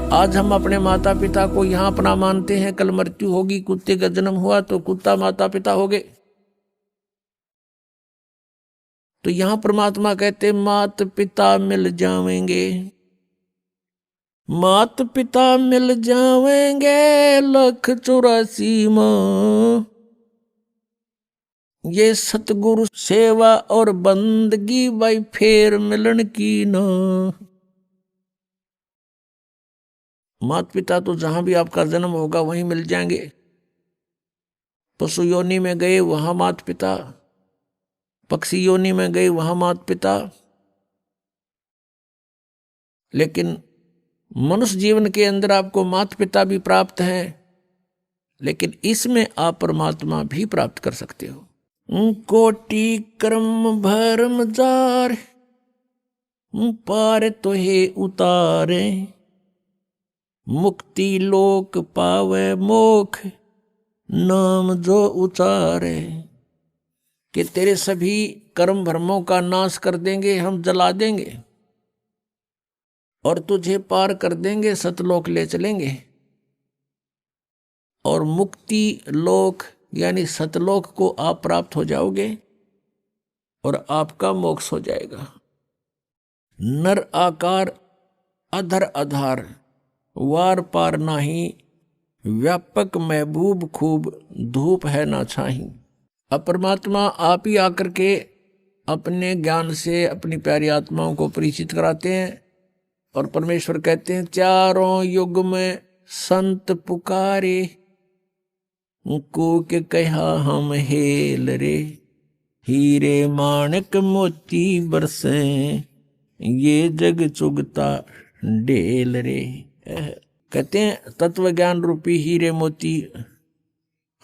आज हम अपने माता पिता को यहाँ अपना मानते हैं, कल मृत्यु होगी, कुत्ते का जन्म हुआ तो कुत्ता माता पिता हो गए। तो यहाँ परमात्मा कहते मात पिता मिल जावेंगे, मात पिता मिल जावेंगे 184 माँ। ये सतगुरु सेवा और बंदगी भाई फेर मिलन की ना। माता पिता तो जहां भी आपका जन्म होगा वहीं मिल जाएंगे। पशु योनि में गए वहां माता पिता, पक्षी योनि में गए वहां माता पिता, लेकिन मनुष्य जीवन के अंदर आपको माता पिता भी प्राप्त हैं, लेकिन इसमें आप परमात्मा भी प्राप्त कर सकते हो। कोटि कर्म भरम जार पार तो हे उतारे, मुक्ति लोक पावे मोख नाम जो उचारे। कि तेरे सभी कर्म भरमों का नाश कर देंगे, हम जला देंगे और तुझे पार कर देंगे, सतलोक ले चलेंगे और मुक्ति लोक यानी सतलोक को आप प्राप्त हो जाओगे और आपका मोक्ष हो जाएगा। नर आकार अधर आधार वार पार नाही, व्यापक महबूब खूब धूप है ना छाही। अब परमात्मा आप ही आकर के अपने ज्ञान से अपनी प्यारी आत्माओं को परिचित कराते हैं और परमेश्वर कहते हैं चारों युग में संत पुकारे, को के कहा हम हेल रे, हीरे माणक मोती बरसे ये जग चुगता ढेल रे। कहते हैं तत्व ज्ञान रूपी हीरे मोती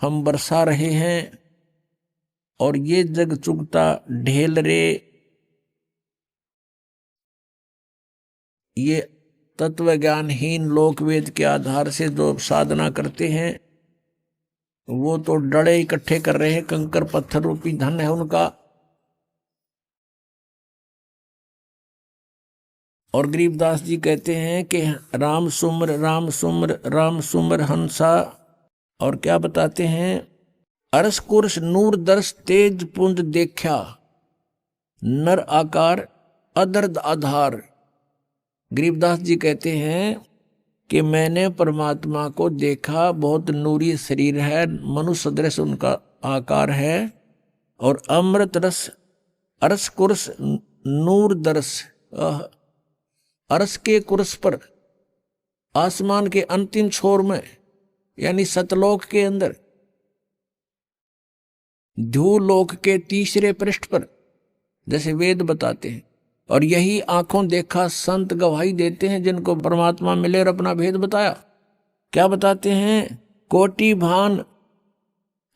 हम बरसा रहे हैं और ये जग चुगता ढेल रे। ये तत्व ज्ञानहीन लोकवेद के आधार से जो साधना करते हैं वो तो डड़े इकट्ठे कर रहे हैं, कंकर पत्थर रूपी धन है उनका। और गरीबदास जी कहते हैं कि राम सुमर राम सुमर राम सुमर हंसा। और क्या बताते हैं, अरस कुर्श नूर दर्श तेज पुंज देखा, नर आकार अदर्द आधार। गरीबदास जी कहते हैं कि मैंने परमात्मा को देखा, बहुत नूरी शरीर है, मनुष्य सदृश उनका आकार है और अमृत रस अरस कुर्श नूर दर्श। अरस के कुर्स पर आसमान के अंतिम छोर में यानी सतलोक के अंदर ध्रुवलोक के तीसरे पृष्ठ पर जैसे वेद बताते हैं, और यही आंखों देखा संत गवाही देते हैं जिनको परमात्मा मिले और अपना भेद बताया। क्या बताते हैं, कोटि भान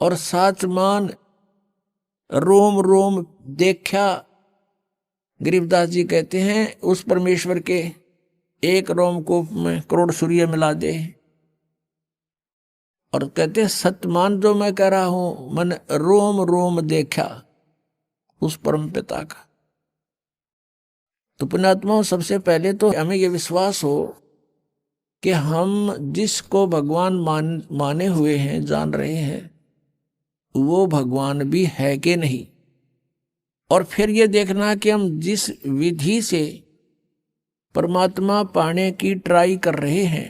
और साच मान रोम रोम देखा। गरीबदास जी कहते हैं उस परमेश्वर के एक रोमकूप में करोड़ सूर्य मिला दे। और कहते हैं सतमान जो मैं कह रहा हूं मन रोम रोम देखा उस परम पिता का। तो पुण्यात्माओं, सबसे पहले तो हमें यह विश्वास हो कि हम जिसको भगवान माने हुए हैं, जान रहे हैं, वो भगवान भी है कि नहीं। और फिर ये देखना कि हम जिस विधि से परमात्मा पाने की ट्राई कर रहे हैं,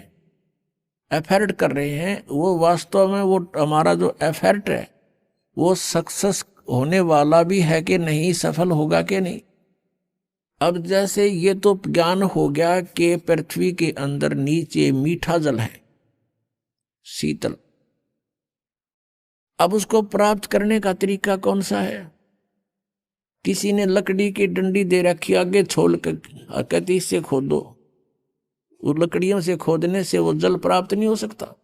एफर्ट कर रहे हैं, वो वास्तव में वो हमारा जो एफर्ट है वो सक्सेस होने वाला भी है कि नहीं, सफल होगा कि नहीं। अब जैसे ये तो ज्ञान हो गया कि पृथ्वी के अंदर नीचे मीठा जल है, शीतल। अब उसको प्राप्त करने का तरीका कौन सा है? किसी ने लकड़ी की डंडी दे रखी, आगे छोल कर कहती इससे खोदो। वो लकड़ियों से खोदने से वो जल प्राप्त नहीं हो सकता।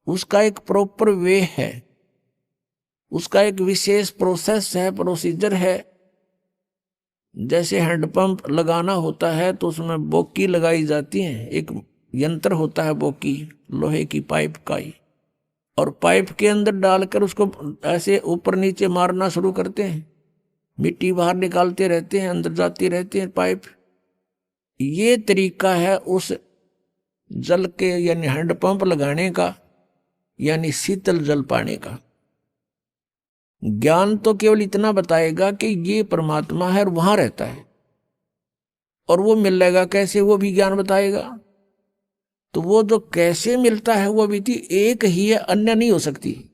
उसका एक प्रॉपर वे है, उसका एक विशेष प्रोसेस है, प्रोसीजर है। जैसे हैंडपंप लगाना होता है तो उसमें बोकी लगाई जाती है, एक यंत्र होता है बोकी, लोहे की पाइप का ही, और पाइप के अंदर डालकर उसको ऐसे ऊपर नीचे मारना शुरू करते हैं, मिट्टी बाहर निकालते रहते हैं, अंदर जाती रहती है पाइप। ये तरीका है उस जल के यानी हैंडपंप लगाने का, यानी शीतल जल पाने का। ज्ञान तो केवल इतना बताएगा कि ये परमात्मा है और वहां रहता है, और वो मिलेगा कैसे, वो भी ज्ञान बताएगा। तो वो जो कैसे मिलता है वो विधि एक ही है, अन्य नहीं हो सकती।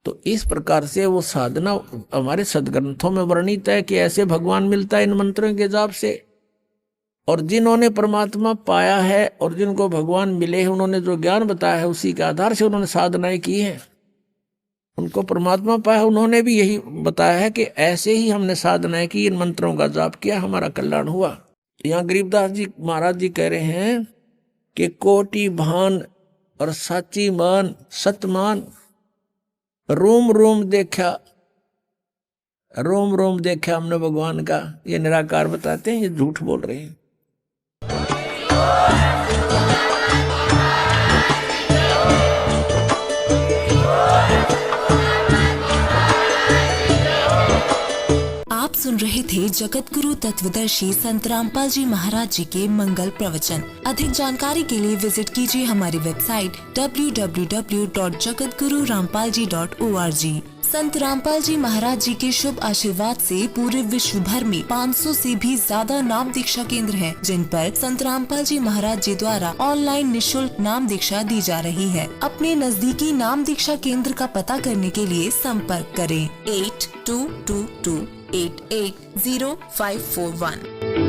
तो इस प्रकार से वो साधना हमारे सदग्रंथों में वर्णित है कि ऐसे भगवान मिलता है इन मंत्रों के जाप से। और जिन्होंने परमात्मा पाया है और जिनको भगवान मिले हैं, उन्होंने जो ज्ञान बताया है उसी के आधार से उन्होंने साधनाएं की हैं, उनको परमात्मा पाया, उन्होंने भी यही बताया है कि ऐसे ही हमने साधनाएं की, इन मंत्रों का जाप किया, हमारा कल्याण हुआ। यहाँ गरीबदास जी महाराज जी कह रहे हैं कि कोटि भान और साची मान सतमान, रोम रोम देखा, रोम रोम देखा हमने भगवान का। ये निराकार बताते हैं, ये झूठ बोल रहे हैं। आप सुन रहे थे जगत गुरु तत्वदर्शी संत रामपाल जी महाराज जी के मंगल प्रवचन। अधिक जानकारी के लिए विजिट कीजिए हमारी वेबसाइट www.jagatgururampalji.org। संत रामपाल जी महाराज जी के शुभ आशीर्वाद से पूरे विश्व भर में 500 से भी ज्यादा नाम दीक्षा केंद्र हैं, जिन पर संत रामपाल जी महाराज जी द्वारा ऑनलाइन निशुल्क नाम दीक्षा दी जा रही है। अपने नजदीकी नाम दीक्षा केंद्र का पता करने के लिए संपर्क करें 8222880541।